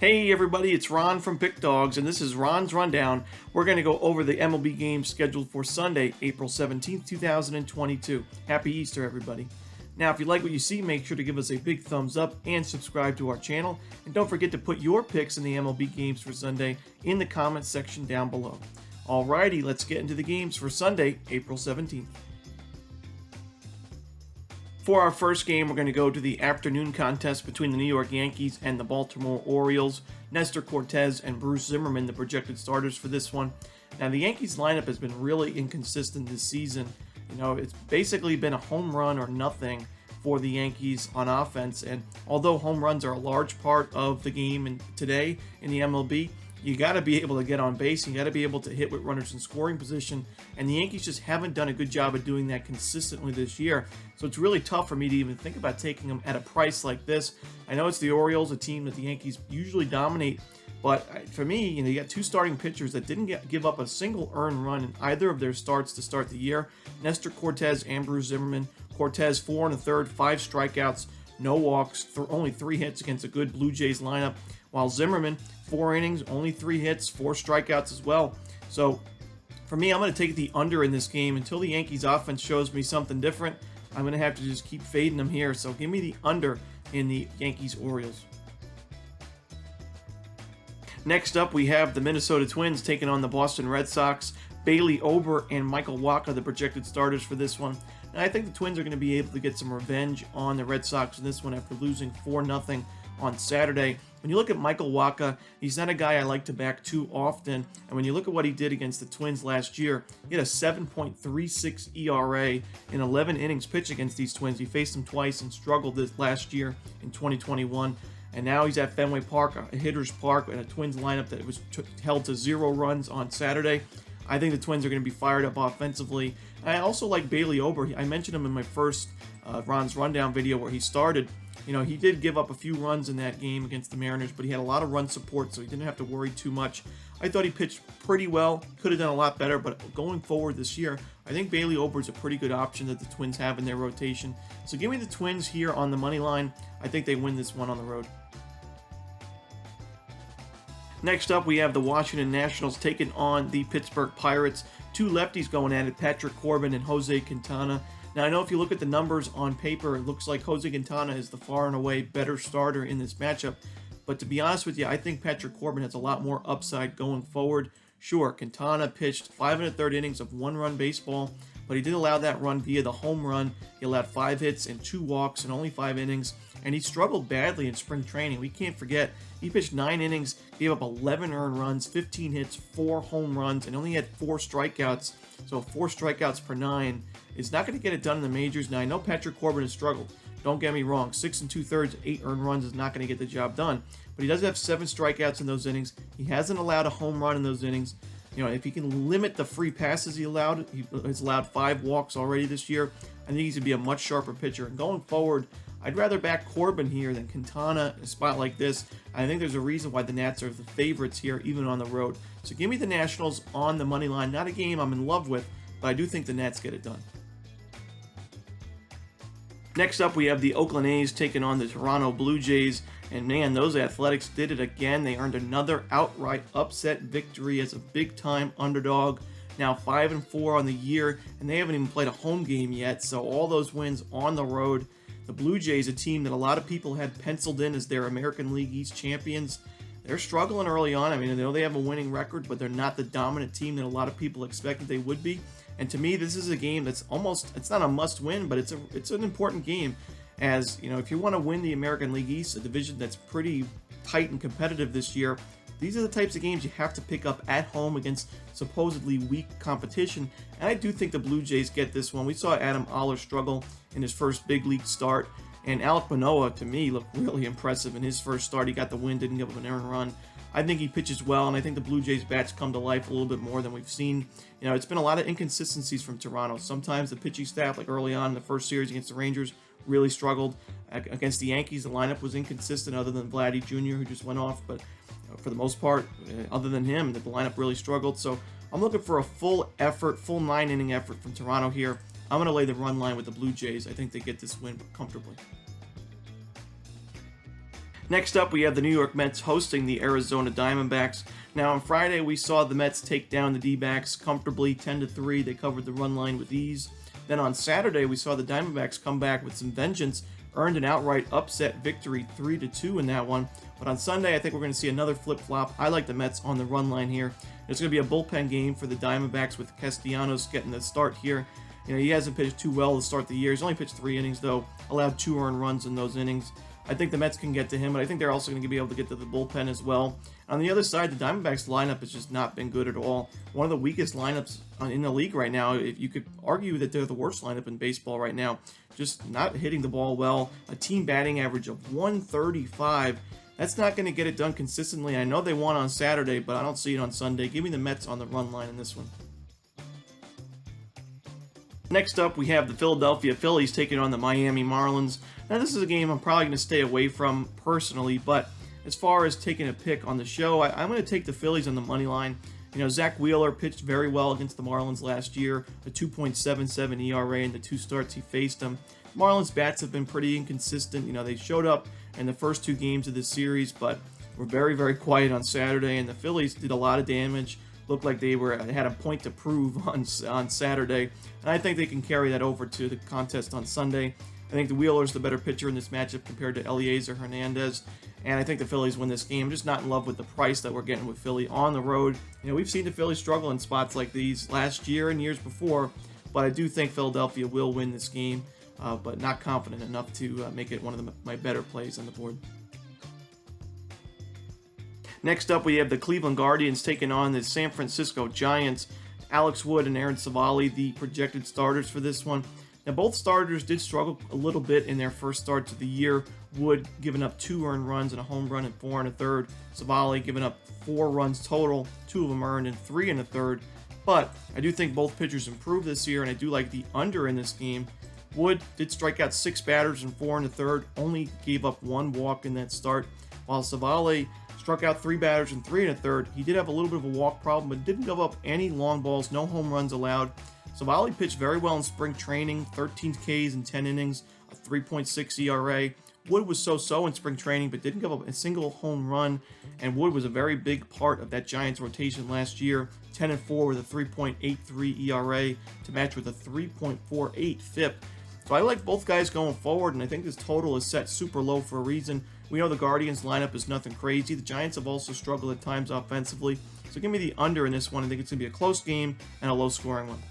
Hey everybody, it's Ron from Pickdawgz, and this is Ron's Rundown. We're going to go over the MLB games scheduled for Sunday, April 17th, 2022. Happy Easter, everybody. Now, if you like what you see, make sure to give us a big thumbs up and subscribe to our channel. And don't forget to put your picks in the MLB games for Sunday in the comments section down below. Alrighty, let's get into the games for Sunday, April 17th. For our first game, we're going to go to the afternoon contest between the New York Yankees and the Baltimore Orioles. Nestor Cortes and Bruce Zimmerman, the projected starters for this one. Now, the Yankees lineup has been really inconsistent this season. You know, it's basically been a home run or nothing for the Yankees on offense. And although home runs are a large part of the game today in the MLB, you got to be able to get on base. You got to be able to hit with runners in scoring position. And the Yankees just haven't done a good job of doing that consistently this year. So it's really tough for me to even think about taking them at a price like this. I know it's the Orioles, a team that the Yankees usually dominate. But for me, you got two starting pitchers that didn't give up a single earned run in either of their starts to start the year. Nestor Cortes and Bruce Zimmerman. Cortes, 4 1/3, 5 strikeouts, no walks, only 3 hits against a good Blue Jays lineup. While Zimmerman, 4 innings, only 3 hits, 4 strikeouts as well. So for me, I'm going to take the under in this game until the Yankees offense shows me something different. I'm going to have to just keep fading them here. So give me the under in the Yankees-Orioles. Next up, we have the Minnesota Twins taking on the Boston Red Sox. Bailey Ober and Michael Wacha, the projected starters for this one. And I think the Twins are going to be able to get some revenge on the Red Sox in this one after losing 4-0 on Saturday. When you look at Michael Wacha, he's not a guy I like to back too often. And when you look at what he did against the Twins last year, he had a 7.36 ERA in 11 innings pitched against these Twins. He faced them twice and struggled this last year in 2021. And now he's at Fenway Park, a hitter's park, and a Twins lineup that was held to 0 runs on Saturday. I think the Twins are going to be fired up offensively. I also like Bailey Ober. I mentioned him in my first Ron's Rundown video where he started. You know, he did give up a few runs in that game against the Mariners, but he had a lot of run support, so he didn't have to worry too much. I thought he pitched pretty well. Could have done a lot better, but going forward this year, I think Bailey Ober is a pretty good option that the Twins have in their rotation. So give me the Twins here on the money line. I think they win this one on the road. Next up, we have the Washington Nationals taking on the Pittsburgh Pirates. Two lefties going at it, Patrick Corbin and Jose Quintana. Now, I know if you look at the numbers on paper, it looks like Jose Quintana is the far and away better starter in this matchup. But to be honest with you, I think Patrick Corbin has a lot more upside going forward. Sure, Quintana pitched 5 1/3 innings of 1-run baseball, but he did allow that run via the home run. He allowed 5 hits and 2 walks in only 5 innings, and he struggled badly in spring training. We can't forget, he pitched 9 innings, gave up 11 earned runs, 15 hits, 4 home runs, and only had 4 strikeouts. So 4 strikeouts per 9 is not going to get it done in the majors. Now, I know Patrick Corbin has struggled. Don't get me wrong, 6 2/3, 8 earned runs is not going to get the job done. But he does have 7 strikeouts in those innings. He hasn't allowed a home run in those innings. You know, if he can limit the free passes he has allowed 5 walks already this year. I think he's going to be a much sharper pitcher. And going forward, I'd rather back Corbin here than Quintana in a spot like this. I think there's a reason why the Nats are the favorites here, even on the road. So give me the Nationals on the money line. Not a game I'm in love with, but I do think the Nats get it done. Next up, we have the Oakland A's taking on the Toronto Blue Jays. And man, those Athletics did it again. They earned another outright upset victory as a big-time underdog. Now 5-4 on the year, and they haven't even played a home game yet. So all those wins on the road. The Blue Jays, a team that a lot of people had penciled in as their American League East champions, they're struggling early on. I mean, I know they have a winning record, but they're not the dominant team that a lot of people expected they would be. And to me, this is a game that's it's not a must-win, but it's an important game. As, you know, if you want to win the American League East, a division that's pretty tight and competitive this year, these are the types of games you have to pick up at home against supposedly weak competition. And I do think the Blue Jays get this one. We saw Adam Oller struggle in his first big league start. And Alek Manoah, to me, looked really impressive in his first start. He got the win, didn't give up an earned run. I think he pitches well, and I think the Blue Jays bats come to life a little bit more than we've seen. You know, it's been a lot of inconsistencies from Toronto. Sometimes the pitching staff, like early on in the first series against the Rangers, really struggled. Against the Yankees, the lineup was inconsistent other than Vladdy Jr., who just went off. But for the most part, other than him, the lineup really struggled. So I'm looking for a full 9-inning effort from Toronto here. I'm going to lay the run line with the Blue Jays. I think they get this win comfortably. Next up, we have the New York Mets hosting the Arizona Diamondbacks. Now, on Friday, we saw the Mets take down the D-backs comfortably, 10-3. They covered the run line with ease. Then on Saturday, we saw the Diamondbacks come back with some vengeance, earned an outright upset victory, 3-2 in that one. But on Sunday, I think we're going to see another flip-flop. I like the Mets on the run line here. It's going to be a bullpen game for the Diamondbacks with Castellanos getting the start here. You know, he hasn't pitched too well to start the year. He's only pitched 3 innings, though, allowed 2 earned runs in those innings. I think the Mets can get to him, but I think they're also going to be able to get to the bullpen as well. On the other side, the Diamondbacks lineup has just not been good at all. One of the weakest lineups in the league right now. If you could argue that they're the worst lineup in baseball right now. Just not hitting the ball well. A team batting average of 135. That's not going to get it done consistently. I know they won on Saturday, but I don't see it on Sunday. Give me the Mets on the run line in this one. Next up, we have the Philadelphia Phillies taking on the Miami Marlins. Now, this is a game I'm probably going to stay away from personally, but as far as taking a pick on the show, I'm going to take the Phillies on the money line. You know, Zach Wheeler pitched very well against the Marlins last year, a 2.77 ERA in the 2 starts he faced them. Marlins bats have been pretty inconsistent. You know, they showed up in the first 2 games of this series, but were very, very quiet on Saturday, and the Phillies did a lot of damage. Looked like they had a point to prove on Saturday, and I think they can carry that over to the contest on Sunday. I think the Wheeler's the better pitcher in this matchup compared to Eliezer Hernandez, and I think the Phillies win this game. I'm just not in love with the price that we're getting with Philly on the road. You know, we've seen the Phillies struggle in spots like these last year and years before, but I do think Philadelphia will win this game, but not confident enough to make it one of my better plays on the board. Next up, we have the Cleveland Guardians taking on the San Francisco Giants. Alex Wood and Aaron Savali, the projected starters for this one. Now, both starters did struggle a little bit in their first starts of the year. Wood giving up 2 earned runs and a home run in 4 1/3. Savali giving up 4 runs total, 2 of them earned and 3 1/3. But I do think both pitchers improved this year, and I do like the under in this game. Wood did strike out 6 batters in 4 1/3, only gave up 1 walk in that start, while Savali struck out 3 batters in 3 1/3. He did have a little bit of a walk problem, but didn't give up any long balls, no home runs allowed. Savali pitched very well in spring training, 13 Ks in 10 innings, a 3.6 ERA. Wood was so-so in spring training, but didn't give up a single home run, and Wood was a very big part of that Giants rotation last year, 10-4 with a 3.83 ERA to match with a 3.48 FIP. So I like both guys going forward, and I think this total is set super low for a reason. We know the Guardians lineup is nothing crazy. The Giants have also struggled at times offensively. So give me the under in this one. I think it's going to be a close game and a low-scoring one.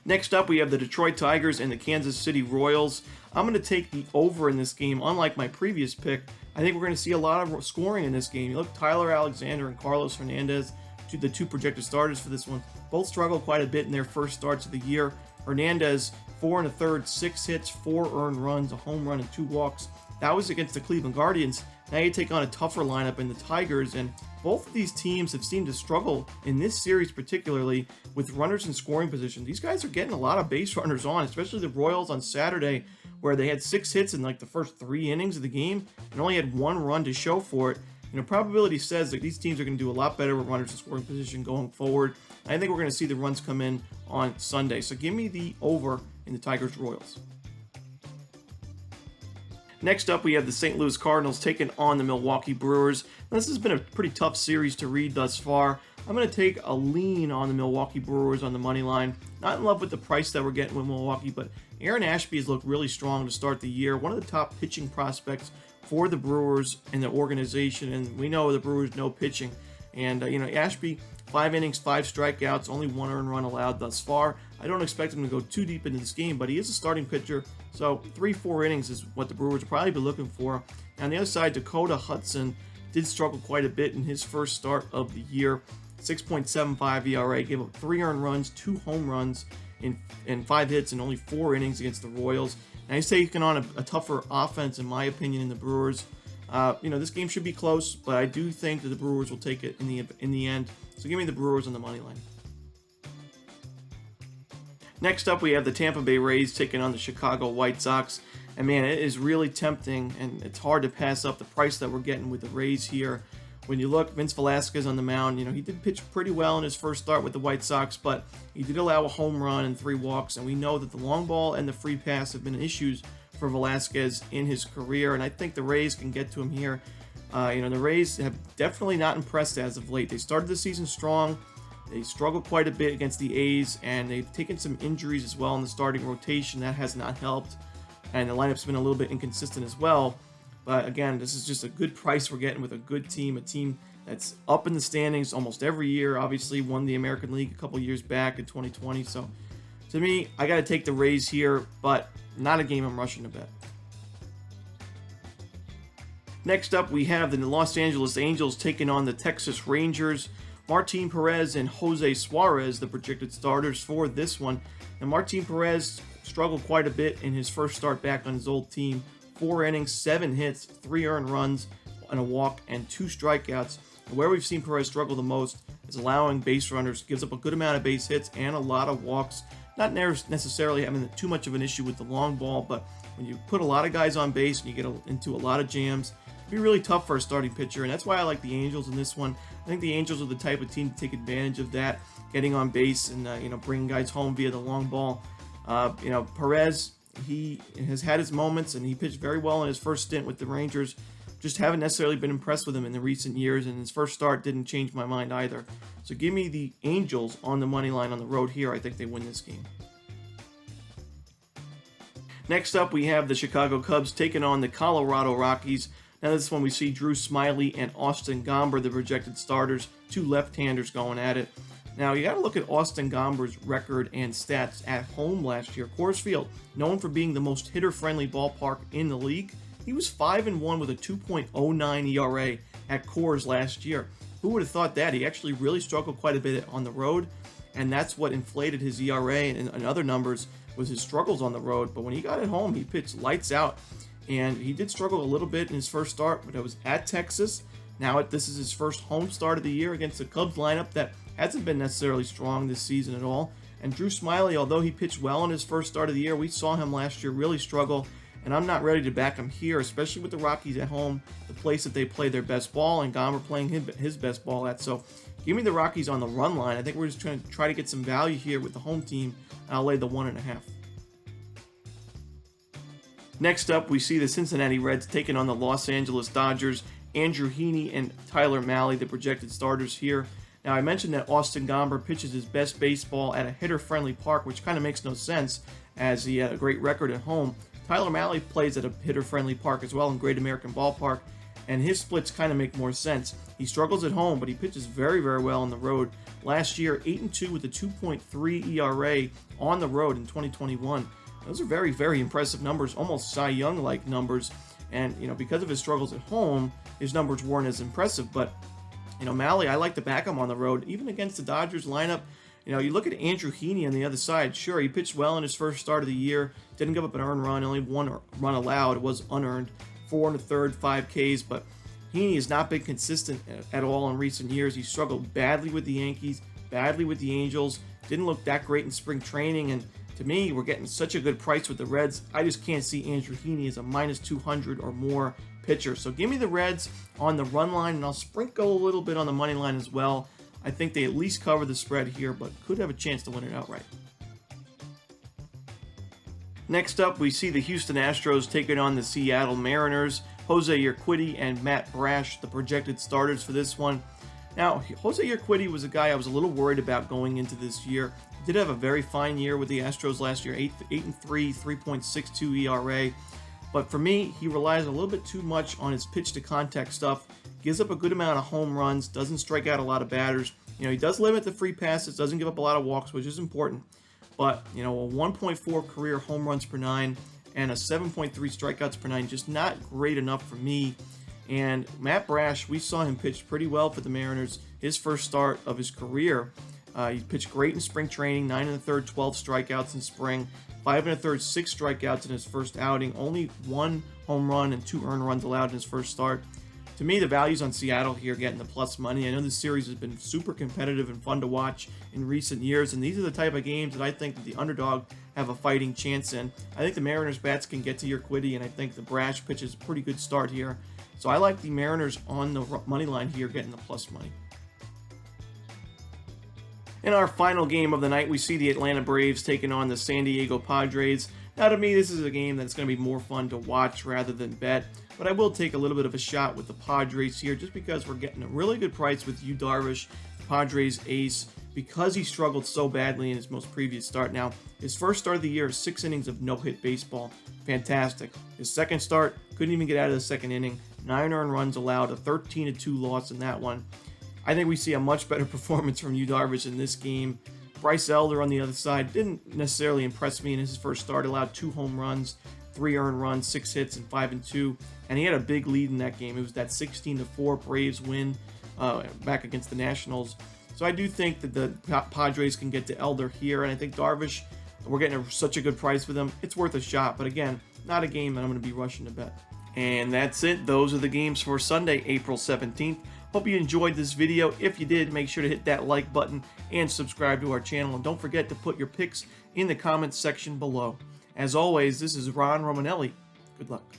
Next up, we have the Detroit Tigers and the Kansas City Royals. I'm going to take the over in this game. Unlike my previous pick, I think we're going to see a lot of scoring in this game. You look, Tyler Alexander and Carlos Hernandez, the 2 projected starters for this one, both struggled quite a bit in their first starts of the year. Hernandez, 4 1/3, 6 hits, 4 earned runs, a home run, and 2 walks. That was against the Cleveland Guardians. Now you take on a tougher lineup in the Tigers, and both of these teams have seemed to struggle in this series, particularly with runners in scoring position. These guys are getting a lot of base runners on, especially the Royals on Saturday, where they had 6 hits in like the first 3 innings of the game and only had 1 run to show for it. You know, probability says that these teams are going to do a lot better with runners in scoring position going forward. I think we're going to see the runs come in on Sunday. So give me the over in the Tigers-Royals. Next up, we have the St. Louis Cardinals taking on the Milwaukee Brewers. Now, this has been a pretty tough series to read thus far. I'm going to take a lean on the Milwaukee Brewers on the money line. Not in love with the price that we're getting with Milwaukee, but Aaron Ashby has looked really strong to start the year. One of the top pitching prospects for the Brewers and the organization, and we know the Brewers know pitching. And, Ashby, 5 innings, 5 strikeouts, only 1 earned run allowed thus far. I don't expect him to go too deep into this game, but he is a starting pitcher, so 3-4 innings is what the Brewers will probably be looking for. On the other side, Dakota Hudson did struggle quite a bit in his first start of the year. 6.75 ERA, gave up 3 earned runs, 2 home runs, in 5 hits and only 4 innings against the Royals. And he's taking on a tougher offense, in my opinion, in the Brewers. This game should be close, but I do think that the Brewers will take it in the end. So give me the Brewers on the money line. Next up, we have the Tampa Bay Rays taking on the Chicago White Sox. And man, it is really tempting, and it's hard to pass up the price that we're getting with the Rays here. When you look, Vince Velasquez on the mound, he did pitch pretty well in his first start with the White Sox, but he did allow a home run and 3 walks, and we know that the long ball and the free pass have been issues for Velasquez in his career, and I think the Rays can get to him here. The Rays have definitely not impressed as of late. They started the season strong. They struggled quite a bit against the A's, and they've taken some injuries as well in the starting rotation. That has not helped, and the lineup's been a little bit inconsistent as well. But again, this is just a good price we're getting with a good team, a team that's up in the standings almost every year. Obviously won the American League a couple years back in 2020. So to me, I got to take the Rays here, but not a game I'm rushing to bet. Next up, we have the Los Angeles Angels taking on the Texas Rangers. Martin Perez and Jose Suarez, the projected starters for this one. And Martin Perez struggled quite a bit in his first start back on his old team. 4 innings, 7 hits, 3 earned runs, and a walk, and 2 strikeouts. And where we've seen Perez struggle the most is allowing base runners, gives up a good amount of base hits and a lot of walks. Not necessarily having too much of an issue with the long ball, but when you put a lot of guys on base and you get into a lot of jams, it'd be really tough for a starting pitcher, and that's why I like the Angels in this one. I think the Angels are the type of team to take advantage of that, getting on base and bringing guys home via the long ball. Perez, he has had his moments, and he pitched very well in his first stint with the Rangers. Just haven't necessarily been impressed with him in the recent years, and his first start didn't change my mind either. So give me the Angels on the money line on the road here. I think they win this game. Next up, we have the Chicago Cubs taking on the Colorado Rockies. Now this one we see Drew Smyly and Austin Gomber, the projected starters, 2 left-handers going at it. Now you got to look at Austin Gomber's record and stats at home last year. Coors Field, known for being the most hitter-friendly ballpark in the league. He was 5-1 with a 2.09 ERA at Coors last year. Who would have thought that? He actually really struggled quite a bit on the road, and that's what inflated his ERA and other numbers was his struggles on the road. But when he got at home, he pitched lights out, and he did struggle a little bit in his first start, but it was at Texas. Now this is his first home start of the year against the Cubs lineup that hasn't been necessarily strong this season at all. And Drew Smyly, although he pitched well in his first start of the year, we saw him last year really struggle, and I'm not ready to back him here, especially with the Rockies at home, the place that they play their best ball, and Gomber playing his best ball at. So give me the Rockies on the run line. I think we're just trying to get some value here with the home team, and I'll lay the 1.5. Next up, we see the Cincinnati Reds taking on the Los Angeles Dodgers. Andrew Heaney and Tyler Mahle, the projected starters here. Now, I mentioned that Austin Gomber pitches his best baseball at a hitter-friendly park, which kind of makes no sense as he had a great record at home. Tyler Mahle plays at a hitter-friendly park as well in Great American Ballpark, and his splits kind of make more sense. He struggles at home, but he pitches very, very well on the road. Last year, 8-2 with a 2.3 ERA on the road in 2021. Those are very, very impressive numbers, almost Cy Young-like numbers. And, because of his struggles at home, his numbers weren't as impressive. But, Mahle, I like to back him on the road, even against the Dodgers lineup. You look at Andrew Heaney on the other side. Sure, he pitched well in his first start of the year. Didn't give up an earned run, only 1 run allowed. It was unearned. 4 1/3, 5 Ks. But Heaney has not been consistent at all in recent years. He struggled badly with the Yankees, badly with the Angels. Didn't look that great in spring training. And to me, we're getting such a good price with the Reds. I just can't see Andrew Heaney as a -200 or more pitcher. So give me the Reds on the run line, and I'll sprinkle a little bit on the money line as well. I think they at least cover the spread here, but could have a chance to win it outright. Next up, we see the Houston Astros taking on the Seattle Mariners. Jose Urquidy and Matt Brash, the projected starters for this one. Now, Jose Urquidy was a guy I was a little worried about going into this year. He did have a very fine year with the Astros last year, 8-3, 3.62 ERA. But for me, he relies a little bit too much on his pitch-to-contact stuff. Gives up a good amount of home runs, doesn't strike out a lot of batters. He does limit the free passes, doesn't give up a lot of walks, which is important. But, a 1.4 career home runs per 9 and a 7.3 strikeouts per 9, just not great enough for me. And Matt Brash, we saw him pitch pretty well for the Mariners, his first start of his career. He pitched great in spring training, 9 1/3, 12 strikeouts in spring, 5 1/3, 6 strikeouts in his first outing, only 1 home run and 2 earned runs allowed in his first start. To me, the value's on Seattle here getting the plus money. I know this series has been super competitive and fun to watch in recent years, and these are the type of games that I think that the underdog have a fighting chance in. I think the Mariners bats can get to Urquidy, and I think the Brash pitches a pretty good start here. So I like the Mariners on the money line here getting the plus money. In our final game of the night, we see the Atlanta Braves taking on the San Diego Padres. Now, to me, this is a game that's going to be more fun to watch rather than bet, but I will take a little bit of a shot with the Padres here just because we're getting a really good price with Yu Darvish, Padres ace, because he struggled so badly in his most previous start. Now, his first start of the year is 6 innings of no-hit baseball. Fantastic. His second start, couldn't even get out of the second inning. 9 earned runs allowed, a 13-2 loss in that one. I think we see a much better performance from Yu Darvish in this game. Bryce Elder on the other side didn't necessarily impress me in his first start. Allowed 2 home runs, 3 earned runs, 6 hits, and 5-2. And he had a big lead in that game. It was that 16-4 Braves win back against the Nationals. So I do think that the Padres can get to Elder here. And I think Darvish, we're getting such a good price with him. It's worth a shot. But again, not a game that I'm going to be rushing to bet. And that's it. Those are the games for Sunday, April 17th. Hope you enjoyed this video. If you did, make sure to hit that like button and subscribe to our channel. And don't forget to put your picks in the comments section below. As always, this is Ron Romanelli. Good luck.